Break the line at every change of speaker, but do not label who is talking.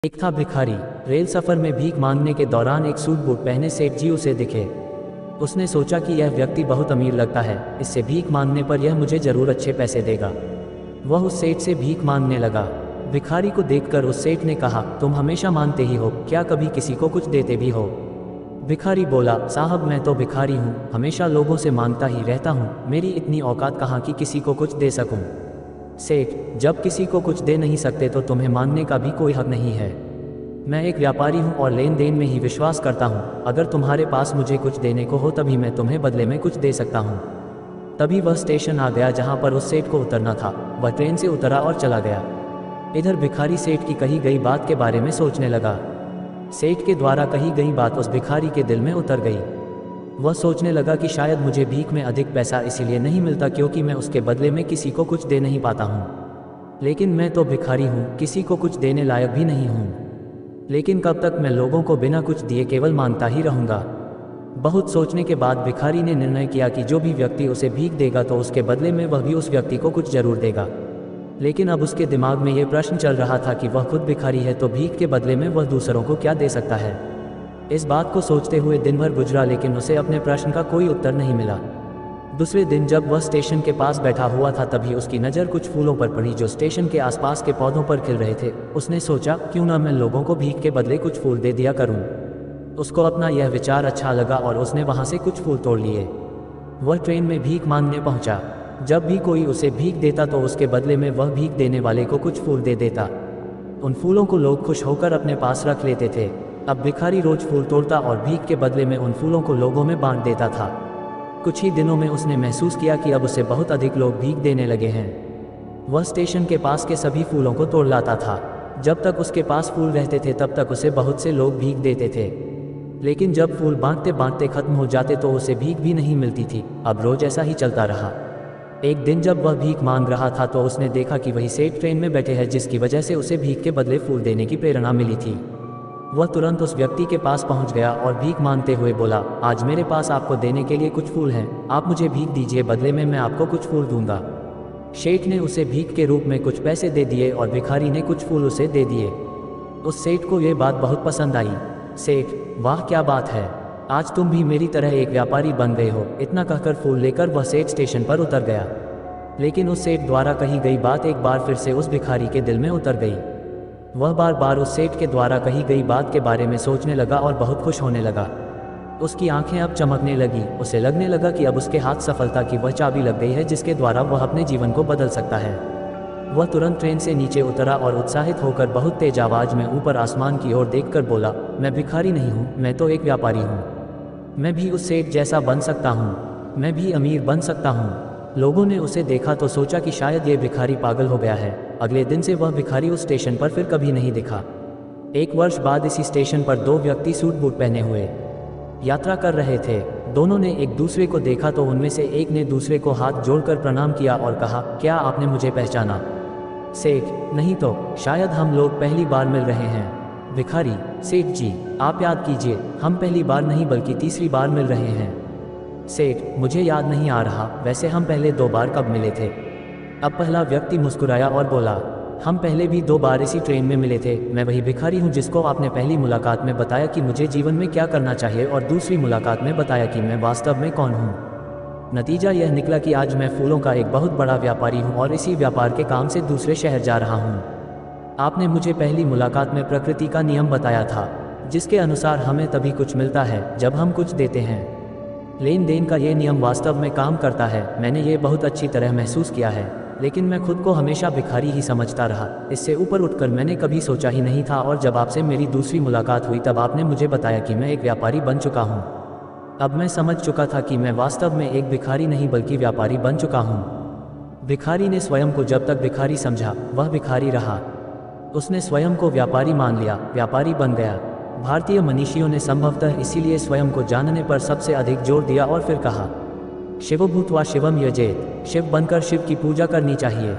एक था भिखारी। रेल सफर में भीख मांगने के दौरान एक सूट बूट पहने सेठ जी उसे दिखे। उसने सोचा कि यह व्यक्ति बहुत अमीर लगता है, इससे भीख मांगने पर यह मुझे जरूर अच्छे पैसे देगा। वह उस सेठ से भीख मांगने लगा। भिखारी को देखकर उस सेठ ने कहा, तुम हमेशा मांगते ही हो, क्या कभी किसी को कुछ देते भी हो? भिखारी बोला, साहब मैं तो भिखारी हूँ, हमेशा लोगों से मांगता ही रहता हूँ, मेरी इतनी औकात कहाँ कि किसी को कुछ दे सकूँ। सेठ, जब किसी को कुछ दे नहीं सकते तो तुम्हें मांगने का भी कोई हक नहीं है। मैं एक व्यापारी हूँ और लेन देन में ही विश्वास करता हूँ। अगर तुम्हारे पास मुझे कुछ देने को हो तभी मैं तुम्हें बदले में कुछ दे सकता हूँ। तभी वह स्टेशन आ गया जहाँ पर उस सेठ को उतरना था। वह ट्रेन से उतरा और चला गया। इधर भिखारी सेठ की कही गई बात के बारे में सोचने लगा। सेठ के द्वारा कही गई बात उस भिखारी के दिल में उतर गई। वह सोचने लगा कि शायद मुझे भीख में अधिक पैसा इसीलिए नहीं मिलता क्योंकि मैं उसके बदले में किसी को कुछ दे नहीं पाता हूँ। लेकिन मैं तो भिखारी हूँ, किसी को कुछ देने लायक भी नहीं हूँ। लेकिन कब तक मैं लोगों को बिना कुछ दिए केवल मांगता ही रहूँगा? बहुत सोचने के बाद भिखारी ने निर्णय किया कि जो भी व्यक्ति उसे भीख देगा तो उसके बदले में वह भी उस व्यक्ति को कुछ जरूर देगा। लेकिन अब उसके दिमाग में ये प्रश्न चल रहा था कि वह खुद भिखारी है तो भीख के बदले में वह दूसरों को क्या दे सकता है। इस बात को सोचते हुए दिन भर गुजरा लेकिन उसे अपने प्रश्न का कोई उत्तर नहीं मिला। दूसरे दिन जब वह स्टेशन के पास बैठा हुआ था तभी उसकी नज़र कुछ फूलों पर पड़ी जो स्टेशन के आसपास के पौधों पर खिल रहे थे। उसने सोचा, क्यों ना मैं लोगों को भीख के बदले कुछ फूल दे दिया करूं। उसको अपना यह विचार अच्छा लगा और उसने वहां से कुछ फूल तोड़ लिए। वह ट्रेन में भीख मांगने पहुंचा। जब भी कोई उसे भीख देता तो उसके बदले में वह भीख देने वाले को कुछ फूल दे देता। उन फूलों को लोग खुश होकर अपने पास रख लेते थे। अब भिखारी रोज फूल तोड़ता और भीख के बदले में उन फूलों को लोगों में बांट देता था। कुछ ही दिनों में उसने महसूस किया कि अब उसे बहुत अधिक लोग भीख देने लगे हैं। वह स्टेशन के पास के सभी फूलों को तोड़ लाता था। जब तक उसके पास फूल रहते थे तब तक उसे बहुत से लोग भीख देते थे। लेकिन जब फूल बांटते बांटते खत्म हो जाते तो उसे भीख भी नहीं मिलती थी। अब रोज ऐसा ही चलता रहा। एक दिन जब वह भीख मांग रहा था तो उसने देखा कि वही सेठ ट्रेन में बैठे हैं जिसकी वजह से उसे भीख के बदले फूल देने की प्रेरणा मिली थी। वह तुरंत उस व्यक्ति के पास पहुंच गया और भीख मांगते हुए बोला, आज मेरे पास आपको देने के लिए कुछ फूल हैं, आप मुझे भीख दीजिए, बदले में मैं आपको कुछ फूल दूंगा। सेठ ने उसे भीख के रूप में कुछ पैसे दे दिए और भिखारी ने कुछ फूल उसे दे दिए। उस सेठ को यह बात बहुत पसंद आई। सेठ, वाह क्या बात है, आज तुम भी मेरी तरह एक व्यापारी बन गए हो। इतना कहकर फूल लेकर वह सेठ स्टेशन पर उतर गया। लेकिन उस सेठ द्वारा कही गई बात एक बार फिर से उस भिखारी के दिल में उतर गई। वह बार बार उस सेठ के द्वारा कही गई बात के बारे में सोचने लगा और बहुत खुश होने लगा। उसकी आंखें अब चमकने लगी। उसे लगने लगा कि अब उसके हाथ सफलता की वह चाबी लग गई है जिसके द्वारा वह अपने जीवन को बदल सकता है। वह तुरंत ट्रेन से नीचे उतरा और उत्साहित होकर बहुत तेज आवाज में ऊपर आसमान की ओर देखकर बोला, मैं भिखारी नहीं हूँ, मैं तो एक व्यापारी हूँ। मैं भी उस सेठ जैसा बन सकता हूँ, मैं भी अमीर बन सकता हूँ। लोगों ने उसे देखा तो सोचा कि शायद ये भिखारी पागल हो गया है। अगले दिन से वह भिखारी उस स्टेशन पर फिर कभी नहीं दिखा। एक वर्ष बाद इसी स्टेशन पर दो व्यक्ति सूट बूट पहने हुए यात्रा कर रहे थे। दोनों ने एक दूसरे को देखा तो उनमें से एक ने दूसरे को हाथ जोड़कर प्रणाम किया और कहा, क्या आपने मुझे पहचाना? सेठ, नहीं तो, शायद हम लोग पहली बार मिल रहे हैं। भिखारी, सेठ जी, आप याद कीजिए, हम पहली बार नहीं बल्कि तीसरी बार मिल रहे हैं। सेठ, मुझे याद नहीं आ रहा, वैसे हम पहले 2 बार कब मिले थे? अब पहला व्यक्ति मुस्कुराया और बोला, हम पहले भी 2 बार इसी ट्रेन में मिले थे। मैं वही भिखारी हूँ जिसको आपने पहली मुलाकात में बताया कि मुझे जीवन में क्या करना चाहिए और दूसरी मुलाकात में बताया कि मैं वास्तव में कौन हूँ। नतीजा यह निकला कि आज मैं फूलों का एक बहुत बड़ा व्यापारी हूँ और इसी व्यापार के काम से दूसरे शहर जा रहा हूँ। आपने मुझे पहली मुलाकात में प्रकृति का नियम बताया था जिसके अनुसार हमें तभी कुछ मिलता है जब हम कुछ देते हैं। लेन देन का ये नियम वास्तव में काम करता है। मैंने ये बहुत अच्छी तरह महसूस किया है। लेकिन मैं खुद को हमेशा भिखारी ही समझता रहा। इससे ऊपर उठकर मैंने कभी सोचा ही नहीं था और जब आपसे मेरी दूसरी मुलाकात हुई तब आपने मुझे बताया कि मैं एक व्यापारी बन चुका हूँ। अब मैं समझ चुका था कि मैं वास्तव में एक भिखारी नहीं बल्कि व्यापारी बन चुका हूँ। भिखारी ने स्वयं को जब तक भिखारी समझा वह भिखारी रहा। उसने स्वयं को व्यापारी मान लिया, व्यापारी बन गया। भारतीय मनीषियों ने संभवतः इसीलिए स्वयं को जानने पर सबसे अधिक जोर दिया और फिर कहा, शिवो भूत्वा शिवम यजेत, शिव बनकर शिव की पूजा करनी चाहिए।